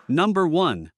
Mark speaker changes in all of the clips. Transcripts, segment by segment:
Speaker 1: Number 1.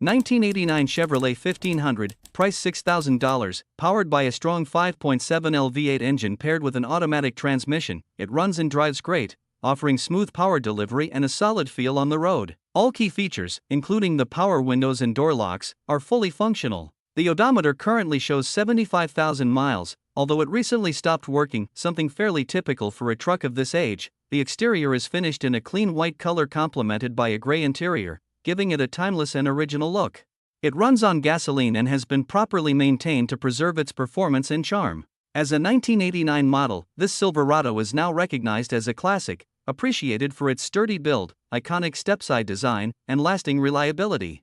Speaker 2: 1989 Chevrolet 1500, price $6,000, powered by a strong 5.7L V8 engine paired with an automatic transmission. It runs and drives great, offering smooth power delivery and a solid feel on the road. All key features, including the power windows and door locks, are fully functional. The odometer currently shows 75,000 miles, although it recently stopped working, something fairly typical for a truck of this age. The exterior is finished in a clean white color complemented by a gray interior, giving it a timeless and original look. It runs on gasoline and has been properly maintained to preserve its performance and charm. As a 1989 model, this Silverado is now recognized as a classic, appreciated for its sturdy build, iconic stepside design, and lasting reliability.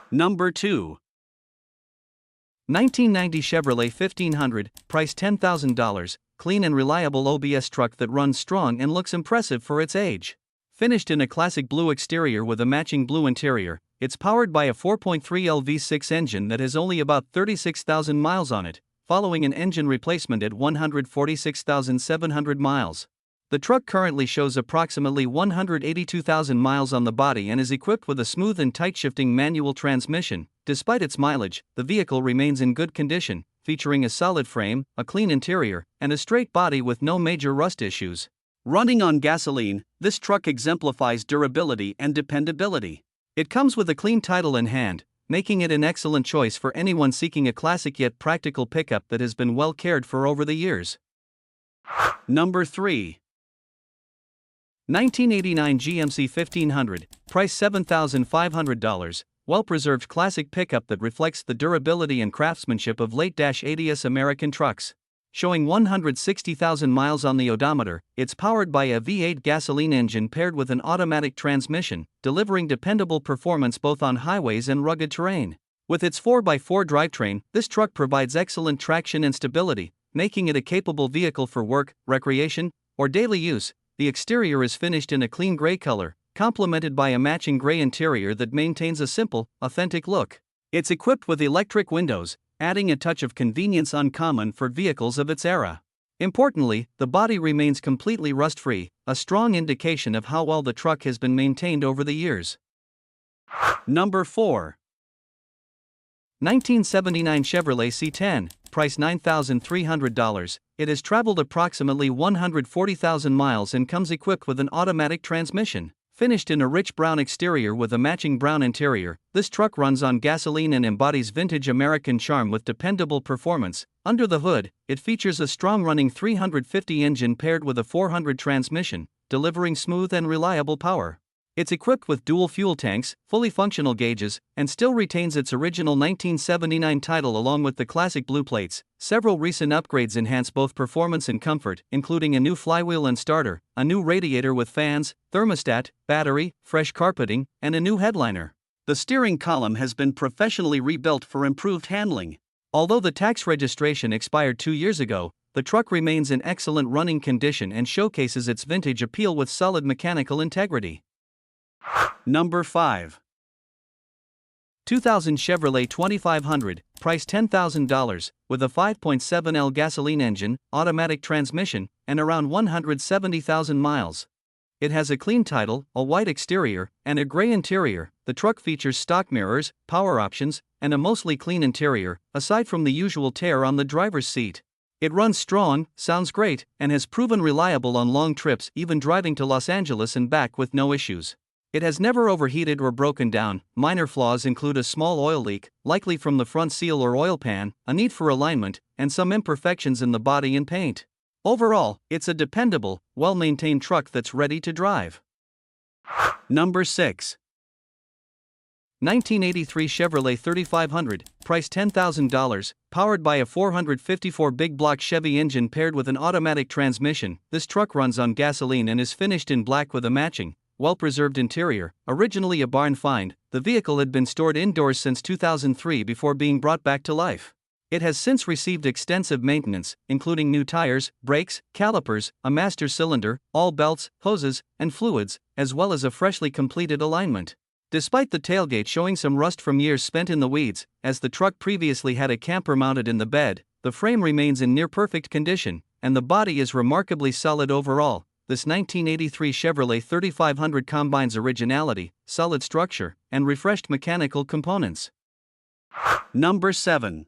Speaker 1: Number 2.
Speaker 2: 1990 Chevrolet 1500, price $10,000, clean and reliable OBS truck that runs strong and looks impressive for its age. Finished in a classic blue exterior with a matching blue interior, it's powered by a 4.3L V6 engine that has only about 36,000 miles on it, following an engine replacement at 146,700 miles. The truck currently shows approximately 182,000 miles on the body and is equipped with a smooth and tight-shifting manual transmission. Despite its mileage, the vehicle remains in good condition, featuring a solid frame, a clean interior, and a straight body with no major rust issues.
Speaker 1: Running on gasoline, this truck exemplifies durability and dependability.
Speaker 2: It comes with a clean title in hand, making it an excellent choice for anyone seeking a classic yet practical pickup that has been well cared for over the years.
Speaker 1: Number 3.
Speaker 2: 1989 GMC 1500, price $7,500, well-preserved classic pickup that reflects the durability and craftsmanship of late-80s American trucks. Showing 160,000 miles on the odometer, it's powered by a V8 gasoline engine paired with an automatic transmission, delivering dependable performance both on highways and rugged terrain. With its 4x4 drivetrain, this truck provides excellent traction and stability, making it a capable vehicle for work, recreation, or daily use. The exterior is finished in a clean gray color, complemented by a matching gray interior that maintains a simple, authentic look. It's equipped with electric windows, adding a touch of convenience uncommon for vehicles of its era. Importantly, the body remains completely rust-free, a strong indication of how well the truck has been maintained over the years.
Speaker 1: Number 4.
Speaker 2: 1979 Chevrolet C10, price $9,300. It has traveled approximately 140,000 miles and comes equipped with an automatic transmission. Finished in a rich brown exterior with a matching brown interior, this truck runs on gasoline and embodies vintage American charm with dependable performance. Under the hood, it features a strong-running 350 engine paired with a 400 transmission, delivering smooth and reliable power. It's equipped with dual fuel tanks, fully functional gauges, and still retains its original 1979 title along with the classic blue plates. Several recent upgrades enhance both performance and comfort, including a new flywheel and starter, a new radiator with fans, thermostat, battery, fresh carpeting, and a new headliner.
Speaker 1: The steering column has been professionally rebuilt for improved handling.
Speaker 2: Although the tax registration expired 2 years ago, the truck remains in excellent running condition and showcases its vintage appeal with solid mechanical integrity.
Speaker 1: Number 5.
Speaker 2: 2000 Chevrolet 2500, price $10,000, with a 5.7L gasoline engine, automatic transmission, and around 170,000 miles. It has a clean title, a white exterior, and a gray interior. The truck features stock mirrors, power options, and a mostly clean interior, aside from the usual tear on the driver's seat. It runs strong, sounds great, and has proven reliable on long trips, even driving to Los Angeles and back with no issues. It has never overheated or broken down. Minor flaws include a small oil leak, likely from the front seal or oil pan, a need for alignment, and some imperfections in the body and paint. Overall, it's a dependable, well-maintained truck that's ready to drive.
Speaker 1: Number 6.
Speaker 2: 1983 Chevrolet 3500, price $10,000, powered by a 454 big block Chevy engine paired with an automatic transmission. This truck runs on gasoline and is finished in black with a matching, well-preserved interior. Originally a barn find, the vehicle had been stored indoors since 2003 before being brought back to life. It has since received extensive maintenance, including new tires, brakes, calipers, a master cylinder, all belts, hoses, and fluids, as well as a freshly completed alignment. Despite the tailgate showing some rust from years spent in the weeds, as the truck previously had a camper mounted in the bed, the frame remains in near-perfect condition, and the body is remarkably solid overall. this 1983 Chevrolet 3500 combines originality, solid structure, and refreshed mechanical components.
Speaker 1: Number 7.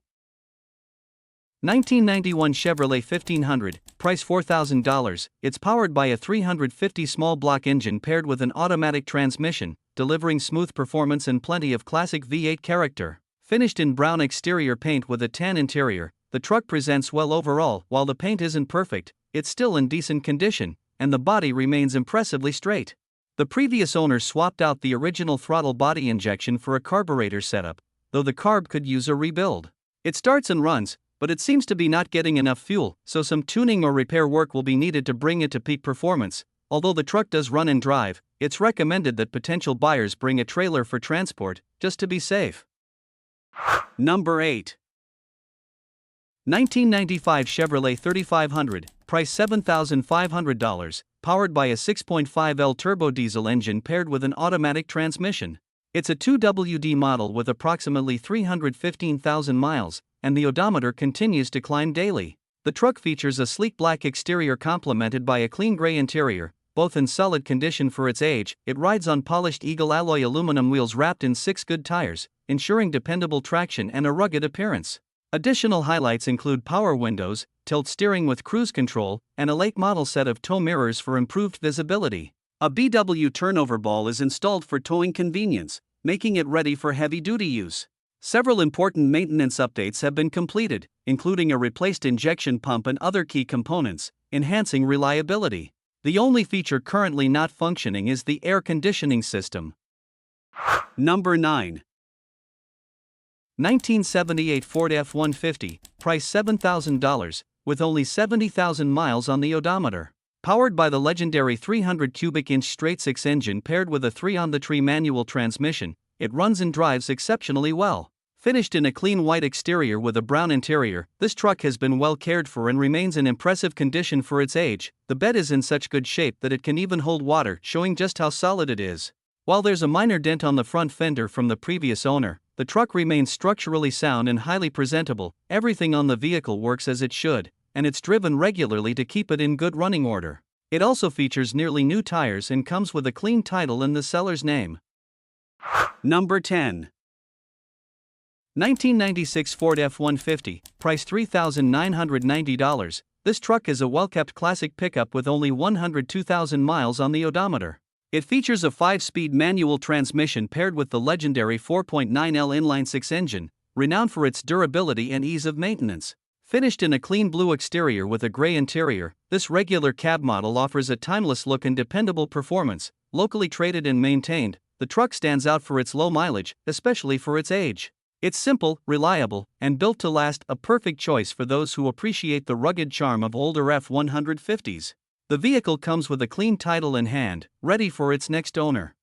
Speaker 2: 1991 Chevrolet 1500, price $4,000. It's powered by a 350 small block engine paired with an automatic transmission, delivering smooth performance and plenty of classic V8 character. Finished in brown exterior paint with a tan interior, the truck presents well overall. While the paint isn't perfect, it's still in decent condition, and the body remains impressively straight. The previous owner swapped out the original throttle body injection for a carburetor setup, though the carb could use a rebuild. It starts and runs, but it seems to be not getting enough fuel, so some tuning or repair work will be needed to bring it to peak performance. Although the truck does run and drive, it's recommended that potential buyers bring a trailer for transport, just to be safe.
Speaker 1: Number 8.
Speaker 2: 1995 Chevrolet 3500, price $7,500, powered by a 6.5L turbo diesel engine paired with an automatic transmission. It's a 2WD model with approximately 315,000 miles, and the odometer continues to climb daily. The truck features a sleek black exterior complemented by a clean gray interior, both in solid condition for its age. It rides on polished Eagle alloy aluminum wheels wrapped in 6 good tires, ensuring dependable traction and a rugged appearance. Additional highlights include power windows, tilt steering with cruise control, and a late model set of tow mirrors for improved visibility.
Speaker 1: A BW turnover ball is installed for towing convenience, making it ready for heavy-duty use. Several important maintenance updates have been completed, including a replaced injection pump and other key components, enhancing reliability. The only feature currently not functioning is the air conditioning system. Number 9.
Speaker 2: 1978 Ford F-150, price $7,000, with only 70,000 miles on the odometer. Powered by the legendary 300 cubic inch straight-six engine paired with a 3-on-the-tree manual transmission, it runs and drives exceptionally well. Finished in a clean white exterior with a brown interior, this truck has been well cared for and remains in impressive condition for its age. The bed is in such good shape that it can even hold water, showing just how solid it is. While there's a minor dent on the front fender from the previous owner, the truck remains structurally sound and highly presentable. Everything on the vehicle works as it should, and it's driven regularly to keep it in good running order. It also features nearly new tires and comes with a clean title and the seller's name.
Speaker 1: Number 10.
Speaker 2: 1996 Ford F-150, price $3,990. This truck is a well-kept classic pickup with only 102,000 miles on the odometer. It features a 5-speed manual transmission paired with the legendary 4.9L inline-six engine, renowned for its durability and ease of maintenance. Finished in a clean blue exterior with a gray interior, this regular cab model offers a timeless look and dependable performance. Locally traded and maintained, the truck stands out for its low mileage, especially for its age. It's simple, reliable, and built to last, a perfect choice for those who appreciate the rugged charm of older F-150s. The vehicle comes with a clean title in hand, ready for its next owner.